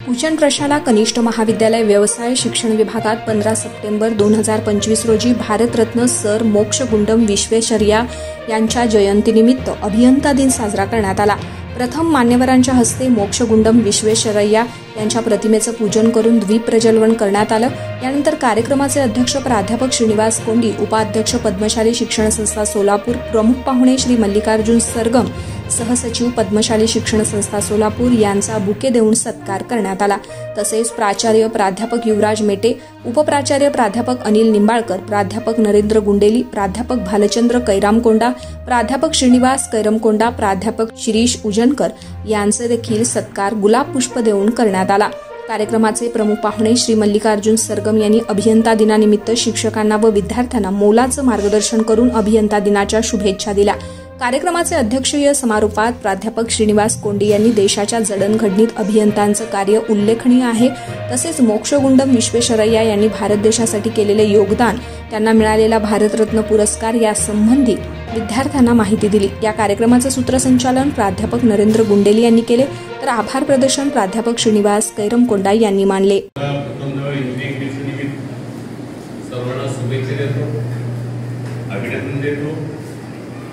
उचन प्रशाला कनिष्ठ महाविद्यालय व्यवसाय शिक्षण विभागात 15 सप्टेंबर 2025 रोजी भारतरत्न सर मोक्षगुंडम विश्वेश्वरय्या यांच्या जयंतीनिमित्त अभियंता दिन साजरा करण्यात आला। प्रथम मान्यवरांच्या हस्ते मोक्षगुंडम विश्वेश्वरय्या यांच्या प्रतिमेचं पूजन करून द्वीप प्रज्वलन करण्यात आलं। यानंतर कार्यक्रमाचे अध्यक्ष प्राध्यापक श्रीनिवास कोंडी, उपाध्यक्ष पद्मशाली शिक्षण संस्था सोलापूर, प्रमुख पाहुणे श्री मल्लिकार्जुन सरगम, सहसचिव पद्मशाली शिक्षण संस्था सोलापूर यांचा बुके देऊन सत्कार करण्यात आला। तसेच प्राचार्य प्राध्यापक युवराज मेटे, उपप्राचार्य प्राध्यापक अनिल निंबाळकर, प्राध्यापक नरेंद्र गुंडेली, प्राध्यापक भालचंद्र कैरामकोंडा, प्राध्यापक श्रीनिवास कैरमकोंडा, प्राध्यापक शिरीष उजनकर यांचे देखील सत्कार गुलाब पुष्प देऊन करण्यात आला। कार्यक्रमाचे प्रमुख पाहुणे श्री मल्लिकार्जुन सरगम यांनी अभियंता दिनानिमित्त शिक्षकांना व विद्यार्थ्यांना मोलाचं मार्गदर्शन करून अभियंता दिनाच्या शुभेच्छा दिल्या। कार्यक्रमाचे अध्यक्षीय समारोपात प्राध्यापक श्रीनिवास कोंडी यांनी देशाच्या जडणघडणीत अभियंत्यांचं कार्य उल्लेखनीय आहे, तसेच मोक्षगुंडम विश्वेश्वरय्या यांनी भारत देशासाठी केलेले योगदान, त्यांना मिळालेला भारतरत्न पुरस्कार यासंबंधी विद्यार्थ्यांना माहिती दिली। या कार्यक्रमाचं सूत्रसंचालन प्राध्यापक नरेंद्र गुंडेली यांनी केले, तर आभार प्रदर्शन प्राध्यापक श्रीनिवास कैरमकोंडा यांनी मानले।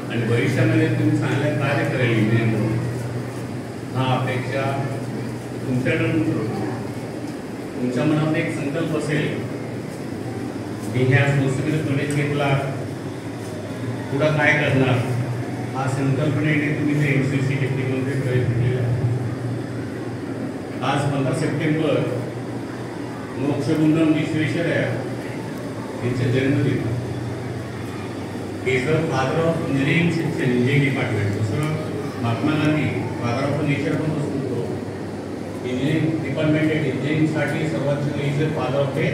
आणि भविष्यामध्ये तुम्ही चांगलं कार्य करेल इंजिनियर म्हणून हा अपेक्षा तुमच्याकडून तुमच्या मनात एक संकल्प असेल की ह्या संस्थेमध्ये प्रवेश घेतला पुढं काय करणार, हा संकल्पनेने तुम्ही ते MCC टेक्निकमध्ये प्रवेश घेतलेला। आज 15 सप्टेंबर मोक्षगुंडम विश्वेश्वरय्या यांचा जन्मदिन। Is the father of engineering section, engineering department. दुसरं Mahatma Gandhi father of nature पण असतो। इंजिनिअरिंग डिपार्टमेंट इंजिनिअरिंगसाठी सर्वात is the father of A